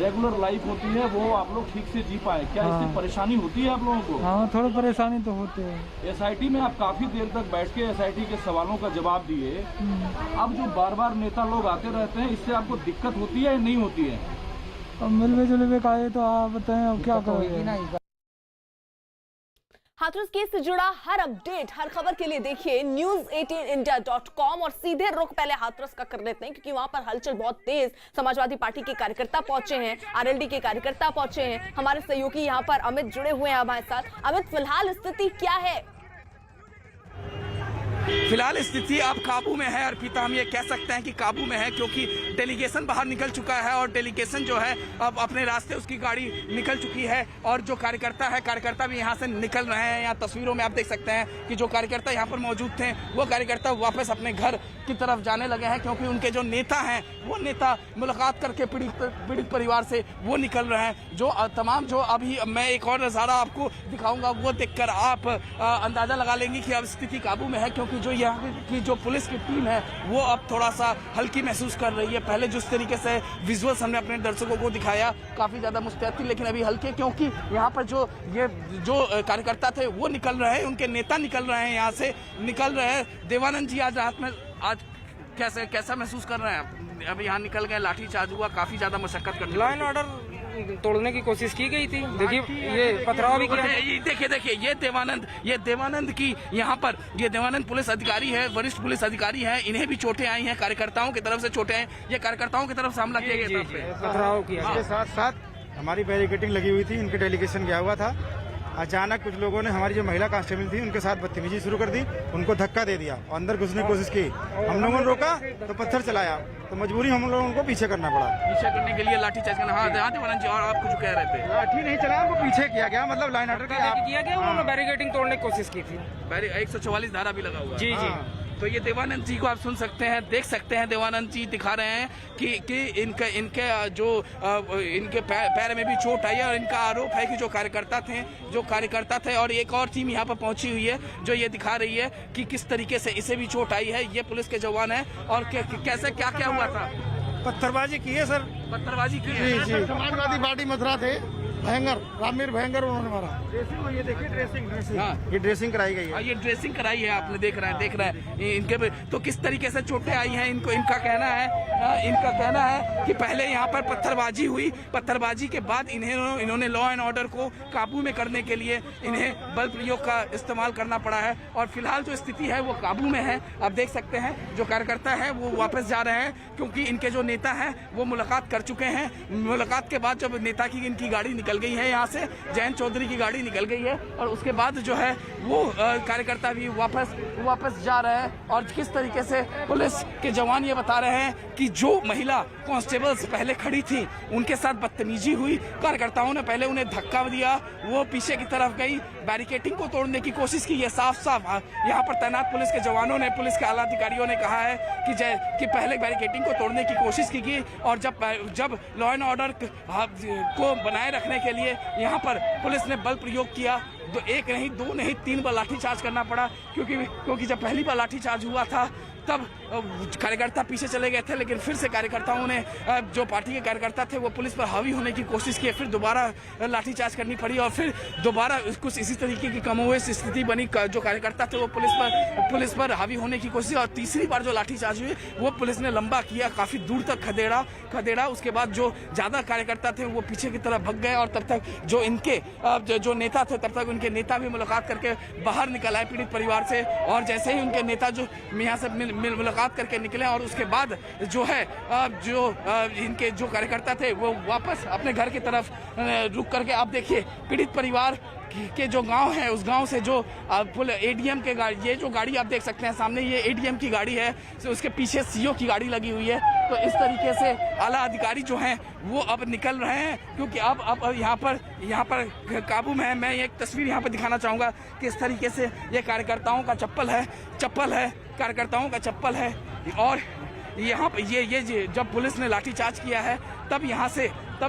रेगुलर लाइफ होती है वो आप लोग ठीक से जी पाए। क्या इससे परेशानी होती है आप लोगों को? हाँ, थोड़ी परेशानी तो होती है। एसआईटी में आप काफी देर तक बैठ के एसआईटी के सवालों का जवाब दिए। अब जो बार बार नेता लोग आते रहते हैं, इससे आपको दिक्कत होती है या नहीं होती है? अब मिलवे जुलवे का आए तो आप बताएं, अब क्या करोगे। हाथरस केस से जुड़ा हर अपडेट, हर खबर के लिए देखिए news18india.com और सीधे रुख पहले हाथरस का कर लेते हैं, क्योंकि वहां पर हलचल बहुत तेज। समाजवादी पार्टी के कार्यकर्ता पहुंचे हैं, आरएलडी के कार्यकर्ता पहुंचे हैं। हमारे सहयोगी यहां पर अमित जुड़े हुए हैं हमारे साथ। अमित, फिलहाल स्थिति क्या है? फिलहाल स्थिति अब काबू में है अर्पिता, हम ये कह सकते हैं कि काबू में है, क्योंकि डेलीगेशन बाहर निकल चुका है और डेलीगेशन जो है अब अपने रास्ते उसकी गाड़ी निकल चुकी है और जो कार्यकर्ता भी यहाँ से निकल रहे हैं। यहाँ तस्वीरों में आप देख सकते हैं कि जो कार्यकर्ता यहाँ पर मौजूद थे वो कार्यकर्ता वापस अपने घर की तरफ जाने लगे हैं, क्योंकि उनके जो नेता हैं वो नेता मुलाकात करके पीड़ित परिवार से वो निकल रहे हैं। जो तमाम जो अभी मैं एक और नज़ारा आपको दिखाऊंगा, वो देखकर आप अंदाज़ा लगा लेंगे कि अब स्थिति काबू में है, क्योंकि जो यहाँ की जो पुलिस की टीम है वो अब थोड़ा सा हल्की महसूस कर रही है। पहले जिस तरीके से विजुअल्स हमने अपने दर्शकों को दिखाया काफ़ी ज़्यादा मुस्तैद थी, लेकिन अभी हल्के, क्योंकि यहाँ पर जो कार्यकर्ता थे वो निकल रहे हैं, उनके नेता निकल रहे हैं, यहाँ से निकल रहे हैं। देवानंद जी आज कैसा महसूस कर रहे हैं? अब यहाँ निकल गए, लाठीचार्ज हुआ, काफ़ी ज़्यादा मशक्कत करनी, लाइन ऑर्डर तोड़ने की कोशिश की गई थी। देखिए ये पथराव भी किया। देखिए ये देवानंद की यहाँ पर ये देवानंद पुलिस अधिकारी है, वरिष्ठ पुलिस अधिकारी है। इन्हें भी चोटें आई हैं, कार्यकर्ताओं की तरफ से चोटें आई। ये कार्यकर्ताओं की तरफ से हमला किया गया था, पथराव किया। इसके साथ साथ हमारी बैरिकेडिंग लगी हुई थी, इनके डेलीगेशन गया हुआ था। अचानक कुछ लोगों ने हमारी जो महिला कांस्टेबल थी उनके साथ बदतमीजी शुरू कर दी, उनको धक्का दे दिया और अंदर घुसने की कोशिश की। हम लोगों ने रोका तो पत्थर चलाया, तो मजबूरी हम लोगों को पीछे करना पड़ा। पीछे करने के लिए लाठीचार्ज करना। हाँ देवानंद जी, और आप कुछ कह रहे थे? लाठी नहीं चलाया, उनको पीछे किया गया, मतलब लाइन ऑर्डर किया गया। उन्होंने बैरिकेडिंग तोड़ने की कोशिश की थी। 144 धारा भी लगा हुआ। जी। तो ये देवानंद जी को आप सुन सकते हैं, देख सकते हैं। देवानंद जी दिखा रहे हैं कि इनके पैर में भी चोट आई है और इनका आरोप है कि जो कार्यकर्ता थे और एक और टीम यहाँ पर पहुंची हुई है जो ये दिखा रही है कि किस तरीके से इसे भी चोट आई है। ये पुलिस के जवान है और कैसे क्या हुआ था? पत्थरबाजी की है सर, पत्थरबाजी की है। जी। समाजवादी पार्टी मथुरा थे, भयंकर रामवीर भयंकर उन्होंने मारा। ये देखिए ड्रेसिंग। हाँ, ये ड्रेसिंग कराई गई है। ये ड्रेसिंग कराई है, आपने देख रहे हैं इनके पे। तो किस तरीके से चोटें आई हैं इनका कहना है कि पहले यहाँ पर पत्थरबाजी हुई, पत्थरबाजी के बाद इन्होंने लॉ एंड ऑर्डर को काबू में करने के लिए इन्हें बल प्रयोग का इस्तेमाल करना पड़ा है और फिलहाल जो स्थिति है वो काबू में है। आप देख सकते हैं जो कार्यकर्ता है वो वापस जा रहे हैं, क्योंकि इनके जो नेता हैं वो मुलाकात कर चुके हैं। मुलाकात के बाद जब नेता की इनकी गाड़ी निकल गई है, यहाँ से जयंत चौधरी की गाड़ी निकल गई है और उसके बाद जो है वो कार्यकर्ता भी वापस जा रहे हैं। और किस तरीके से पुलिस के जवान ये बता रहे हैं कि जो महिला कांस्टेबल्स पहले खड़ी थी उनके साथ बदतमीजी हुई, कार्यकर्ताओं ने पहले उन्हें धक्का दिया, वो पीछे की तरफ गई, बैरिकेडिंग को तोड़ने की कोशिश की। ये साफ यहाँ पर तैनात पुलिस के जवानों ने, पुलिस के आला अधिकारियों ने कहा है कि पहले बैरिकेडिंग को तोड़ने की कोशिश की गई और जब लॉ एंड ऑर्डर को बनाए रखने के लिए यहाँ पर पुलिस ने बल प्रयोग किया। तो एक नहीं, दो नहीं, 3 बार लाठीचार्ज करना पड़ा, क्योंकि जब पहली बार लाठीचार्ज हुआ था तब कार्यकर्ता पीछे चले गए थे, लेकिन फिर से कार्यकर्ताओं ने, जो पार्टी के कार्यकर्ता थे वो पुलिस पर हावी होने की कोशिश की, फिर दोबारा लाठीचार्ज करनी पड़ी और फिर दोबारा कुछ इसी तरीके की कमोवेश स्थिति बनी। जो कार्यकर्ता थे वो पुलिस पर हावी होने की कोशिश, और तीसरी बार जो लाठीचार्ज हुई वो पुलिस ने लंबा किया, काफ़ी दूर तक खदेड़ा। उसके बाद जो ज़्यादा कार्यकर्ता थे वो पीछे की तरफ भग गए और तब तक जो इनके जो नेता थे, तब तक उनके नेता भी मुलाकात करके बाहर निकल आए पीड़ित परिवार से। और जैसे ही उनके नेता जो यहाँ से मुलाकात करके निकले और उसके बाद जो है इनके जो कार्यकर्ता थे वो वापस अपने घर की तरफ रुक करके, आप देखिए पीड़ित परिवार के जो गांव है, उस गांव से जो पुल एडीएम के गाड़ी, ये जो गाड़ी आप देख सकते हैं सामने, ये एडीएम की गाड़ी है, तो उसके पीछे सीओ की गाड़ी लगी हुई है। तो इस तरीके से आला अधिकारी जो हैं वो अब निकल रहे हैं, क्योंकि अब यहाँ पर काबू में है। मैं एक तस्वीर यहाँ पर दिखाना चाहूँगा कि इस तरीके से ये कार्यकर्ताओं का चप्पल है, कार्यकर्ताओं का चप्पल है। और यहाँ पर ये जब पुलिस ने लाठीचार्ज किया है तब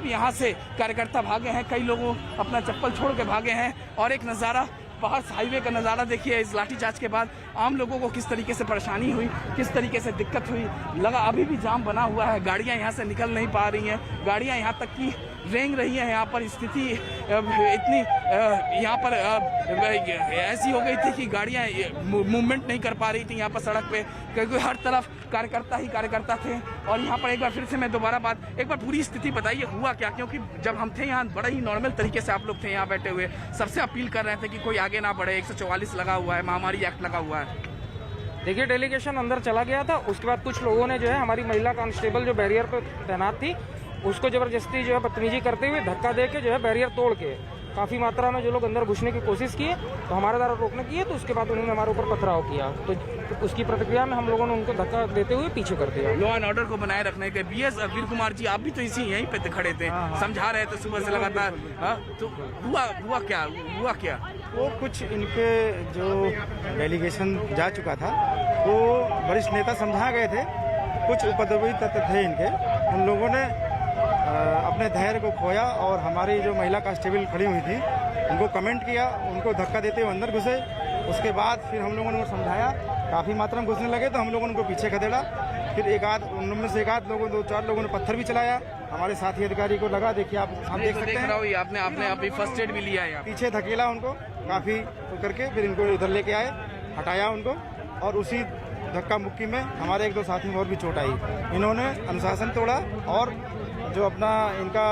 यहाँ से कार्यकर्ता भागे हैं, कई लोगों अपना चप्पल छोड़ के भागे हैं। और एक नज़ारा, बाहर हाईवे का नज़ारा देखिए, इस लाठीचार्ज के बाद आम लोगों को किस तरीके से परेशानी हुई, किस तरीके से दिक्कत हुई। लगा अभी भी जाम बना हुआ है, गाड़ियाँ यहाँ से निकल नहीं पा रही हैं, गाड़ियाँ यहाँ तक की रेंग रही है। यहाँ पर स्थिति इतनी यहाँ पर ऐसी हो गई थी कि गाड़ियाँ मूवमेंट नहीं कर पा रही थी यहाँ पर सड़क पे, क्योंकि हर तरफ कार्यकर्ता ही कार्यकर्ता थे। और यहाँ पर एक बार फिर से मैं दोबारा एक बार पूरी स्थिति बताइए हुआ क्या, क्योंकि जब हम थे यहाँ बड़ा ही नॉर्मल तरीके से आप लोग थे यहाँ बैठे हुए, सबसे अपील कर रहे थे कि कोई आगे ना बढ़े, 144 लगा हुआ है, महामारी एक्ट लगा हुआ है। देखिए डेलीगेशन अंदर चला गया था, उसके बाद कुछ लोगों ने जो है हमारी महिला कांस्टेबल जो बैरियर पर तैनात थी उसको जबरदस्ती जो है बदतमीजी करते हुए धक्का दे के जो है बैरियर तोड़ के काफ़ी मात्रा में जो लोग अंदर घुसने की कोशिश की, तो हमारे द्वारा रोकने की है। तो उसके बाद उन्होंने हमारे ऊपर पथराव किया, तो उसकी प्रतिक्रिया में हम लोगों ने उनको धक्का देते हुए पीछे कर दिया। लॉ एंड ऑर्डर को बनाए रखने के बीएस वीर कुमार जी, आप भी तो यहीं पे खड़े थे, समझा रहे थे सुबह से लगातार। तो हुआ क्या? वो कुछ इनके जो डेलीगेशन जा चुका था, वो वरिष्ठ नेता समझा गए थे, कुछ उपद्रवी तत्व थे इनके, उन लोगों ने अपने धैर्य को खोया और हमारी जो महिला कांस्टेबल खड़ी हुई थी उनको कमेंट किया, उनको धक्का देते हुए अंदर घुसे। उसके बाद फिर हम लोगों ने उनको समझाया, काफ़ी मात्रा में घुसने लगे तो हम लोगों ने उनको पीछे खदेड़ा। फिर उनमें से एक आध लोगों, 2-4 लोगों ने पत्थर भी चलाया हमारे साथी अधिकारी को लगा। देखिए आप देख सकते हैं, आपने अभी फर्स्ट एड भी लिया है, पीछे धकेला उनको काफ़ी करके, फिर इनको इधर लेके आए, हटाया उनको, और उसी धक्का मुक्की में हमारे 1-2 साथी में और भी चोट आई। इन्होंने अनुशासन तोड़ा और जो अपना इनका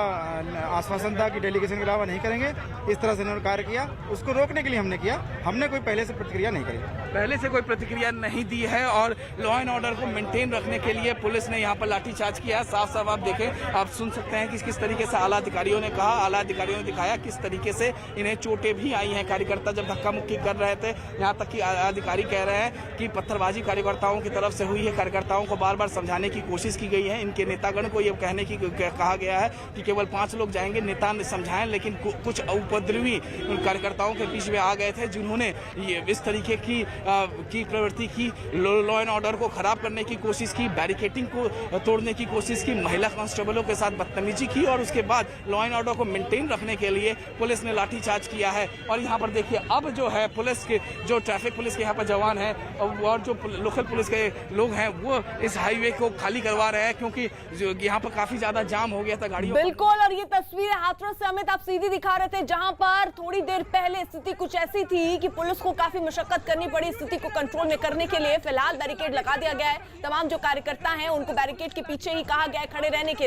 आश्वासन था कि डेलीगेशन के अलावा नहीं करेंगे, इस तरह से इन्होंने कार्य किया, उसको रोकने के लिए हमने किया। हमने कोई पहले से प्रतिक्रिया नहीं करी, पहले से कोई प्रतिक्रिया नहीं दी है। और लॉ एंड ऑर्डर को मेंटेन रखने के लिए पुलिस ने यहाँ पर लाठीचार्ज किया है। साफ साफ आप देखें, आप सुन सकते हैं कि किस तरीके से आला अधिकारियों ने कहा, आला अधिकारियों ने दिखाया किस तरीके से इन्हें चोटें भी आई हैं। कार्यकर्ता जब धक्का मुक्की कर रहे थे, यहाँ तक कि अधिकारी कह रहे हैं कि पत्थरबाजी कार्यकर्ताओं की तरफ से हुई है। कार्यकर्ताओं को बार बार समझाने की कोशिश की गई है। इनके नेतागण को ये कहने की कहा गया है कि केवल 5 लोग जाएंगे, नेता ने समझाएं, लेकिन कुछ उपद्रवी कार्यकर्ताओं के बीच में आ गए थे, जिन्होंने ये इस तरीके की प्रवृत्ति की, लॉ एंड ऑर्डर को खराब करने की कोशिश की, बैरिकेडिंग को तोड़ने की कोशिश की, महिला कांस्टेबलों के साथ बदतमीजी की। और उसके बाद लॉ एंड ऑर्डर को मेंटेन रखने के लिए पुलिस ने लाठीचार्ज किया है। और यहाँ पर देखिए, अब जो है पुलिस के जो ट्रैफिक पुलिस के यहाँ पर जवान हैं और जो लोकल पुलिस के लोग हैं, वो इस हाईवे को खाली करवा रहे हैं, क्योंकि यहाँ पर काफी ज्यादा जाम हो गया था गाड़ियों। बिल्कुल, और ये तस्वीरें हाथरस से अमित आप सीधी दिखा रहे थे, जहां पर थोड़ी देर पहले स्थिति कुछ ऐसी थी कि पुलिस को काफी मशक्कत करनी पड़ी स्थिति को कंट्रोल में करने के लिए। फिलहाल बैरिकेड लगा दिया गया है, तमाम जो कार्यकर्ता हैं उनको बैरिकेड के पीछे ही कहा गया है खड़े रहने के लिए।